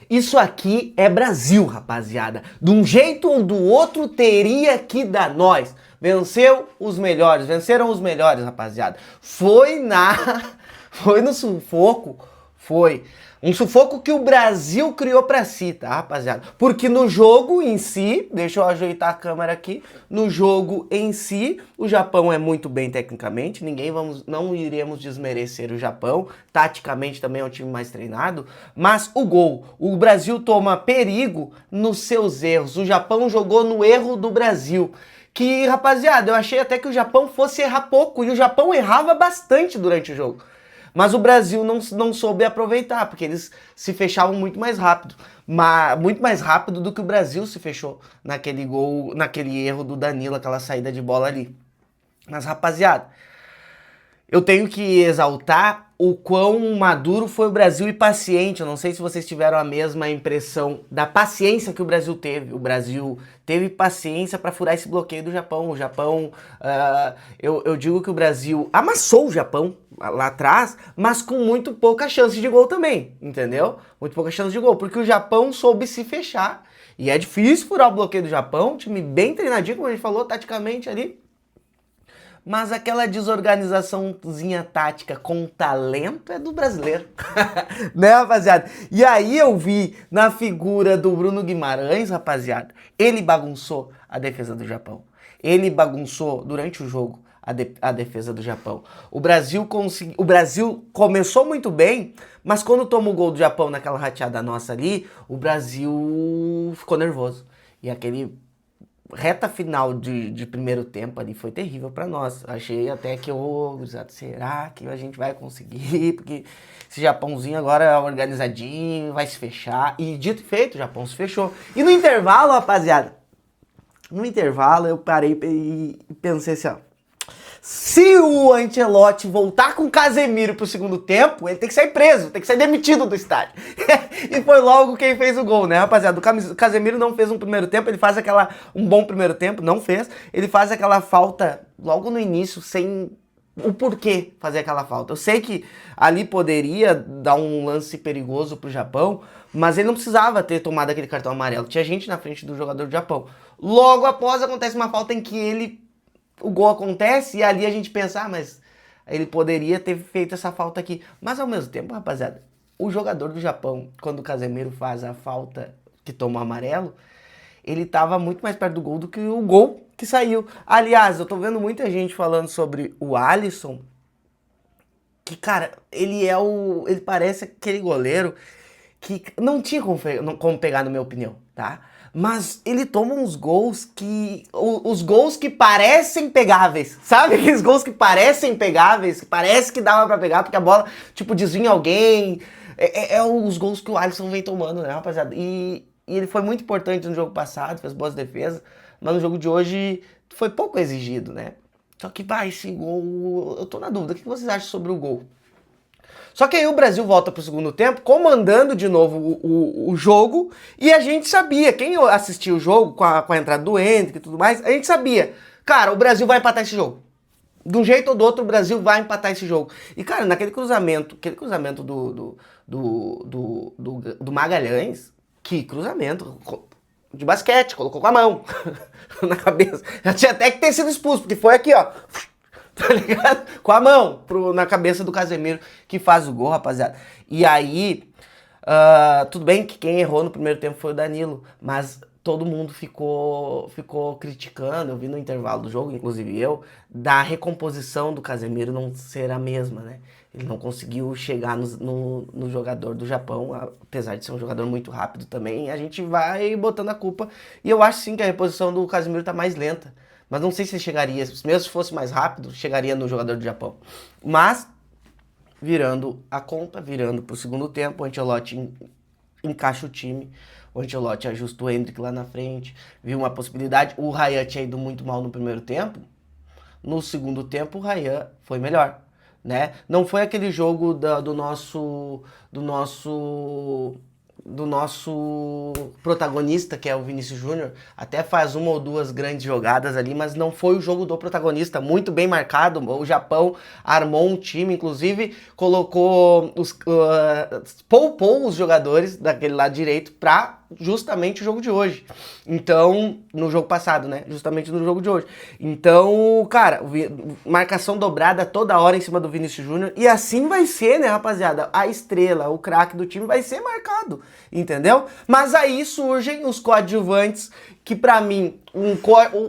Isso aqui é Brasil, rapaziada. De um jeito ou do outro teria que dar nós. Venceu os melhores, venceram os melhores, rapaziada. Foi no sufoco, foi. Um sufoco que o Brasil criou pra si, tá, rapaziada? Porque no jogo em si, deixa eu ajeitar a câmera aqui, no jogo em si, o Japão é muito bem tecnicamente, não iremos desmerecer o Japão, taticamente também é um time mais treinado, mas o Brasil toma perigo nos seus erros, o Japão jogou no erro do Brasil. Que, rapaziada, eu achei até que o Japão fosse errar pouco, e o Japão errava bastante durante o jogo. Mas o Brasil não soube aproveitar, porque eles se fechavam muito mais rápido. Muito mais rápido do que o Brasil se fechou naquele gol, naquele erro do Danilo, aquela saída de bola ali. Mas, rapaziada, eu tenho que exaltar o quão maduro foi o Brasil e paciente. Eu não sei se vocês tiveram a mesma impressão da paciência que o Brasil teve. O Brasil teve paciência para furar esse bloqueio do Japão. O Japão, eu digo que o Brasil amassou o Japão lá atrás, mas com muito pouca chance de gol também, entendeu? Muito pouca chance de gol, porque o Japão soube se fechar. E é difícil furar o bloqueio do Japão, time bem treinadinho, como a gente falou, taticamente ali. Mas aquela desorganizaçãozinha tática com talento é do brasileiro. Né, rapaziada? E aí eu vi na figura do Bruno Guimarães, rapaziada, ele bagunçou a defesa do Japão. Ele bagunçou durante o jogo a defesa do Japão. O Brasil começou muito bem, mas quando toma o gol do Japão naquela rateada nossa ali, o Brasil ficou nervoso. E aquele reta final de primeiro tempo ali foi terrível pra nós. Achei até que, será que a gente vai conseguir? Porque esse Japãozinho agora é organizadinho, vai se fechar. E dito e feito, o Japão se fechou. E no intervalo, rapaziada, eu parei e pensei assim, ó. Se o Ancelotti voltar com o Casemiro pro segundo tempo, ele tem que sair preso, tem que sair demitido do estádio. E foi logo quem fez o gol, né, rapaziada? O Casemiro não fez um primeiro tempo, ele faz um bom primeiro tempo, não fez. Ele faz aquela falta logo no início, sem o porquê fazer aquela falta. Eu sei que ali poderia dar um lance perigoso pro Japão, mas ele não precisava ter tomado aquele cartão amarelo. Tinha gente na frente do jogador do Japão. Logo após acontece uma falta em que o gol acontece e ali a gente pensa, mas ele poderia ter feito essa falta aqui. Mas ao mesmo tempo, rapaziada, o jogador do Japão, quando o Casemiro faz a falta que toma o amarelo, ele tava muito mais perto do gol do que o gol que saiu. Aliás, eu tô vendo muita gente falando sobre o Alisson, que, cara, ele parece aquele goleiro que não tinha como pegar, na minha opinião, tá? Mas ele toma uns gols os gols que parecem pegáveis, sabe? Aqueles gols que parecem pegáveis, que parece que dava pra pegar, porque a bola, tipo, desvia alguém. Os gols que o Alisson vem tomando, né, rapaziada? E ele foi muito importante no jogo passado, fez boas defesas, mas no jogo de hoje foi pouco exigido, né? Só que, esse gol, eu tô na dúvida. O que vocês acham sobre o gol? Só que aí o Brasil volta pro segundo tempo, comandando de novo o jogo, e a gente sabia, quem assistiu o jogo com a entrada do Endrick e tudo mais, a gente sabia, cara, o Brasil vai empatar esse jogo. De um jeito ou do outro, o Brasil vai empatar esse jogo. E, cara, aquele cruzamento do Magalhães, que cruzamento de basquete, colocou com a mão na cabeça. Já tinha até que ter sido expulso, porque foi aqui, ó. Tá ligado? Com a mão na cabeça do Casemiro, que faz o gol, rapaziada. E aí, tudo bem que quem errou no primeiro tempo foi o Danilo, mas todo mundo ficou criticando, eu vi no intervalo do jogo, inclusive eu, da recomposição do Casemiro não ser a mesma, né? Ele não conseguiu chegar no jogador do Japão, apesar de ser um jogador muito rápido também, a gente vai botando a culpa. E eu acho sim que a reposição do Casemiro tá mais lenta. Mas não sei se chegaria, mesmo se fosse mais rápido, chegaria no jogador do Japão. Mas, virando a conta, virando pro segundo tempo, o Ancelotti encaixa o time. O Ancelotti ajusta o Endrick lá na frente, viu uma possibilidade. O Ryan tinha ido muito mal no primeiro tempo. No segundo tempo, o Ryan foi melhor, né? Não foi aquele jogo do nosso protagonista, que é o Vinícius Júnior, até faz uma ou duas grandes jogadas ali, mas não foi o jogo do protagonista, muito bem marcado. O Japão armou um time, inclusive colocou poupou os jogadores daquele lado direito para justamente o jogo de hoje. Então, no jogo passado, né? Justamente no jogo de hoje. Então, cara, marcação dobrada toda hora em cima do Vinícius Júnior. E assim vai ser, né, rapaziada? A estrela, o craque do time vai ser marcado, entendeu? Mas aí surgem os coadjuvantes, que pra mim,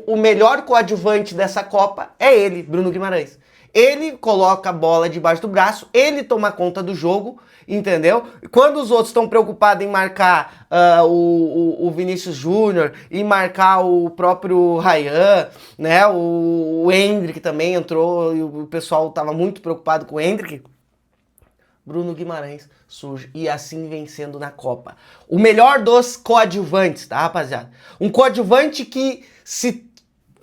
o melhor coadjuvante dessa Copa é ele, Bruno Guimarães. Ele coloca a bola debaixo do braço, ele toma conta do jogo, entendeu? Quando os outros estão preocupados em marcar o Vinícius Júnior e marcar o próprio Ryan, né? O Endrick também entrou e o pessoal estava muito preocupado com o Endrick. Bruno Guimarães surge e assim vencendo na Copa. O melhor dos coadjuvantes, tá, rapaziada? Um coadjuvante que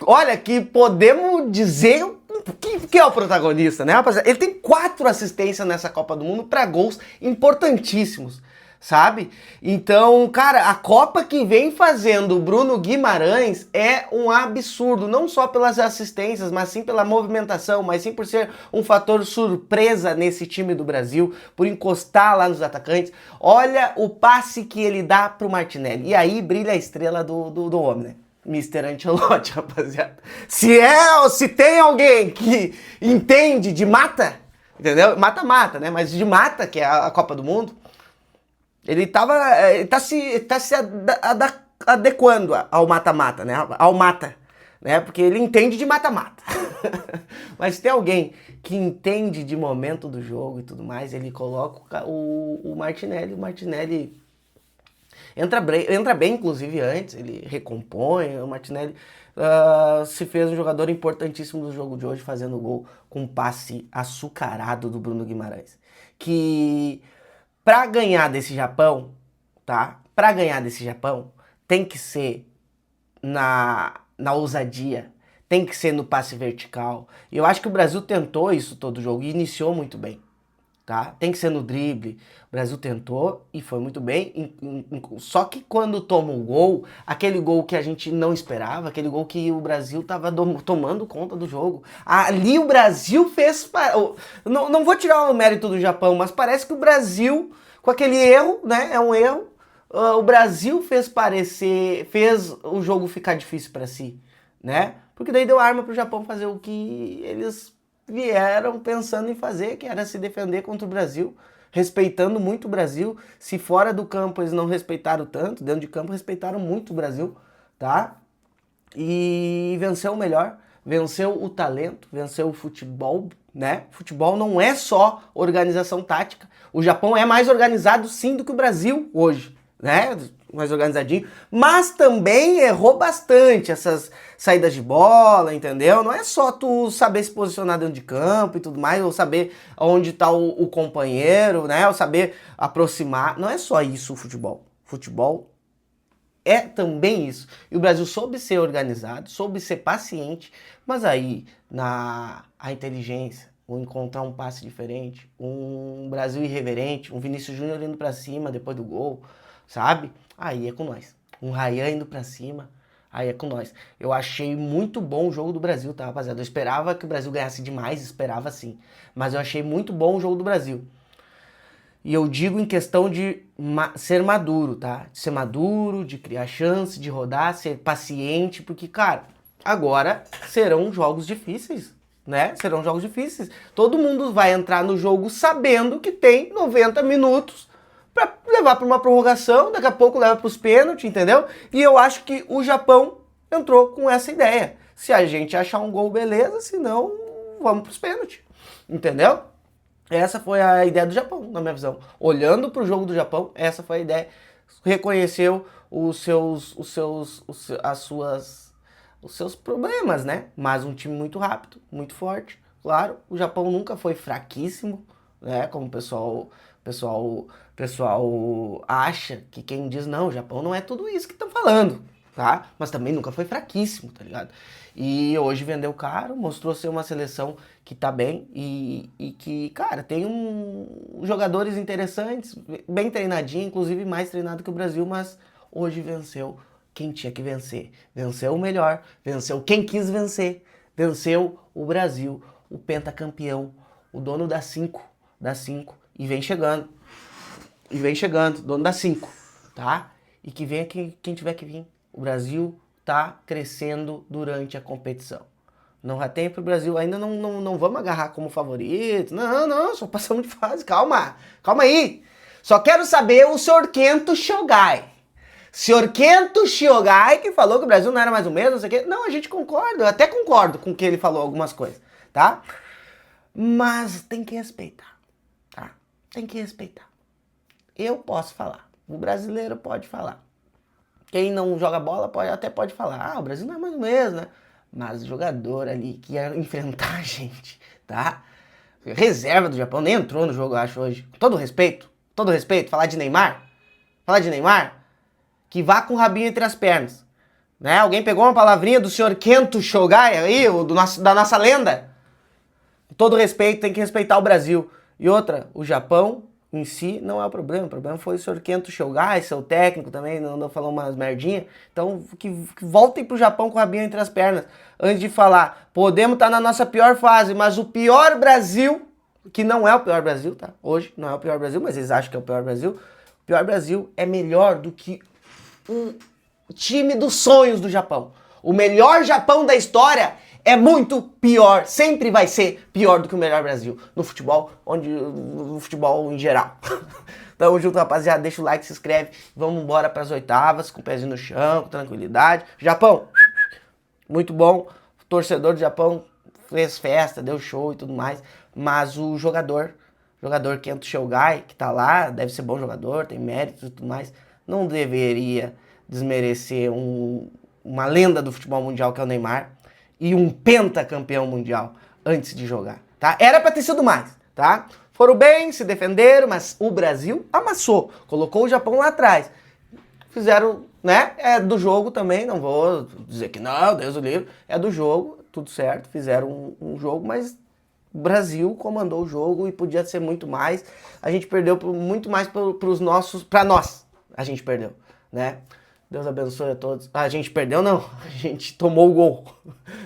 olha, que podemos dizer que é o protagonista, né, rapaziada? Ele tem 4 assistências nessa Copa do Mundo para gols importantíssimos, sabe? Então, cara, a Copa que vem fazendo o Bruno Guimarães é um absurdo, não só pelas assistências, mas sim pela movimentação, mas sim por ser um fator surpresa nesse time do Brasil, por encostar lá nos atacantes. Olha o passe que ele dá pro Martinelli, e aí brilha a estrela do homem, né? Mr. Ancelotti, rapaziada. Se tem alguém que entende de mata, entendeu? Mata-mata, né? Mas de mata, que é a Copa do Mundo, ele tá se adequando ao mata-mata, né? Ao mata, né? Porque ele entende de mata-mata. Mas se tem alguém que entende de momento do jogo e tudo mais, ele coloca o Martinelli. O Martinelli entra bem, inclusive, antes, ele recompõe. O Martinelli se fez um jogador importantíssimo do jogo de hoje, fazendo gol com um passe açucarado do Bruno Guimarães. Que para ganhar desse Japão, tá? Para ganhar desse Japão, tem que ser na ousadia, tem que ser no passe vertical. E eu acho que o Brasil tentou isso todo o jogo e iniciou muito bem. Tá? Tem que ser no drible. O Brasil tentou e foi muito bem. Só que quando toma o gol, aquele gol que a gente não esperava, aquele gol que o Brasil estava tomando conta do jogo, ali o Brasil fez. Não vou tirar o mérito do Japão, mas parece que o Brasil, com aquele erro, né? É um erro. O Brasil fez o jogo ficar difícil para si, né? Porque daí deu arma pro Japão fazer o que eles vieram pensando em fazer, que era se defender contra o Brasil, respeitando muito o Brasil. Se fora do campo eles não respeitaram tanto, dentro de campo respeitaram muito o Brasil, tá? E venceu o melhor, venceu o talento, venceu o futebol, né? Futebol não é só organização tática. O Japão é mais organizado sim do que o Brasil hoje, né? Mais organizadinho, mas também errou bastante essas saídas de bola, entendeu? Não é só tu saber se posicionar dentro de campo e tudo mais, ou saber onde tá o companheiro, né? Ou saber aproximar. Não é só isso o futebol. Futebol é também isso. E o Brasil soube ser organizado, soube ser paciente, mas aí a inteligência, ou encontrar um passe diferente, um Brasil irreverente, um Vinícius Júnior indo pra cima depois do gol, sabe? Aí é com nós. Um Ryan indo pra cima, aí é com nós. Eu achei muito bom o jogo do Brasil, tá, rapaziada? Eu esperava que o Brasil ganhasse demais, esperava sim. Mas eu achei muito bom o jogo do Brasil. E eu digo em questão de ser maduro, tá? De ser maduro, de criar chance, de rodar, ser paciente, porque, cara, agora serão jogos difíceis, né? Serão jogos difíceis. Todo mundo vai entrar no jogo sabendo que tem 90 minutos para levar para uma prorrogação, daqui a pouco leva para os pênaltis, entendeu? E eu acho que o Japão entrou com essa ideia. Se a gente achar um gol, beleza, se não, vamos para os pênaltis, entendeu? Essa foi a ideia do Japão, na minha visão. Olhando para o jogo do Japão, essa foi a ideia. Reconheceu os seus problemas, né? Mas um time muito rápido, muito forte. Claro, o Japão nunca foi fraquíssimo, né? Como o pessoal acha, que quem diz não, o Japão não é tudo isso que estão falando, tá? Mas também nunca foi fraquíssimo, tá ligado? E hoje vendeu caro, mostrou ser uma seleção que tá bem e que, cara, tem jogadores interessantes, bem treinadinho, inclusive mais treinado que o Brasil, mas hoje venceu quem tinha que vencer. Venceu o melhor, venceu quem quis vencer, venceu o Brasil, o pentacampeão, o dono das 5, e vem chegando. Dono das 5, tá? E que venha quem tiver que vir. O Brasil tá crescendo durante a competição. Não já tem pro Brasil, ainda não vamos agarrar como favorito. Não, só passamos de fase. Calma aí. Só quero saber o senhor Kento Shogai. Senhor Kento Shogai, que falou que o Brasil não era mais o mesmo, não sei o quê. Não, a gente concorda, eu até concordo com o que ele falou, algumas coisas, tá? Mas tem que respeitar, tá? Tem que respeitar. Eu posso falar, o brasileiro pode falar. Quem não joga bola até pode falar, o Brasil não é mais o mesmo, né? Mas o jogador ali que ia enfrentar a gente, tá? Reserva do Japão, nem entrou no jogo, eu acho, hoje. Com todo respeito, falar de Neymar, que vá com o rabinho entre as pernas. Né? Alguém pegou uma palavrinha do senhor Kento Shogai aí, da nossa lenda? Com todo respeito, tem que respeitar o Brasil. E outra, o Japão em si não é o problema foi o senhor Kento Shogai, seu técnico também, não andou falando umas merdinhas. Então, que voltem pro Japão com o rabinho entre as pernas. Antes de falar, podemos estar na nossa pior fase, mas o pior Brasil, que não é o pior Brasil, tá? Hoje não é o pior Brasil, mas eles acham que é o pior Brasil. O pior Brasil é melhor do que um time dos sonhos do Japão. O melhor Japão da história é muito pior, sempre vai ser pior do que o melhor Brasil no futebol, no futebol em geral. Tamo junto, rapaziada, deixa o like, se inscreve, vamos embora pras oitavas, com o pezinho no chão, com tranquilidade. Japão, muito bom, o torcedor do Japão fez festa, deu show e tudo mais, mas o jogador Kento Shogai, que tá lá, deve ser bom jogador, tem méritos e tudo mais, não deveria desmerecer uma lenda do futebol mundial que é o Neymar e um pentacampeão mundial antes de jogar, tá? Era pra ter sido mais, tá? Foram bem, se defenderam, mas o Brasil amassou, colocou o Japão lá atrás. Fizeram, né? É do jogo também, não vou dizer que não, Deus o livre, é do jogo, tudo certo, fizeram um jogo, mas o Brasil comandou o jogo e podia ser muito mais. A gente perdeu muito mais pra nós, a gente perdeu, né? Deus abençoe a todos. A gente perdeu, não. A gente tomou o gol.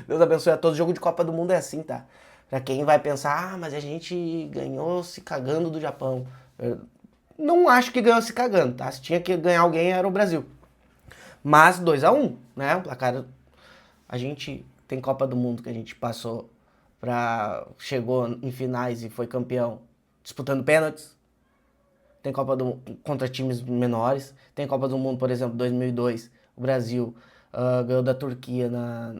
Deus abençoe a todos. O jogo de Copa do Mundo é assim, tá? Pra quem vai pensar, mas a gente ganhou se cagando do Japão. Eu não acho que ganhou se cagando, tá? Se tinha que ganhar alguém, era o Brasil. Mas 2-1, né? O placar... A gente tem Copa do Mundo que a gente passou chegou em finais e foi campeão disputando pênaltis. Tem Copa do Mundo contra times menores. Tem Copa do Mundo, por exemplo, 2002, o Brasil ganhou da Turquia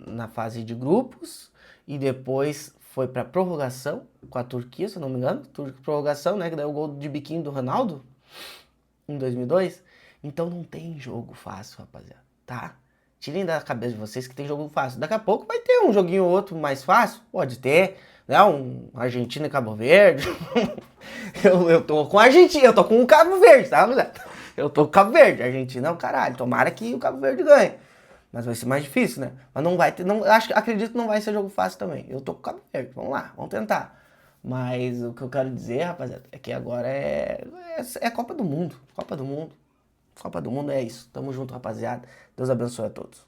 na fase de grupos e depois foi para prorrogação com a Turquia, se eu não me engano. Prorrogação, né? Que daí o gol de biquinho do Ronaldo em 2002. Então não tem jogo fácil, rapaziada, tá? Tirem da cabeça de vocês que tem jogo fácil. Daqui a pouco vai ter um joguinho ou outro mais fácil, pode ter, né? Um Argentina e Cabo Verde. eu tô com a Argentina, eu tô com o Cabo Verde, tá? Eu tô com o Cabo Verde, Argentina é o caralho. Tomara que o Cabo Verde ganhe. Mas vai ser mais difícil, né? Mas não vai ter, acredito que não vai ser jogo fácil também. Eu tô com o Cabo Verde, vamos lá, vamos tentar. Mas o que eu quero dizer, rapaziada, é que agora é Copa do Mundo. Copa do Mundo. Copa do Mundo é isso. Tamo junto, rapaziada. Deus abençoe a todos.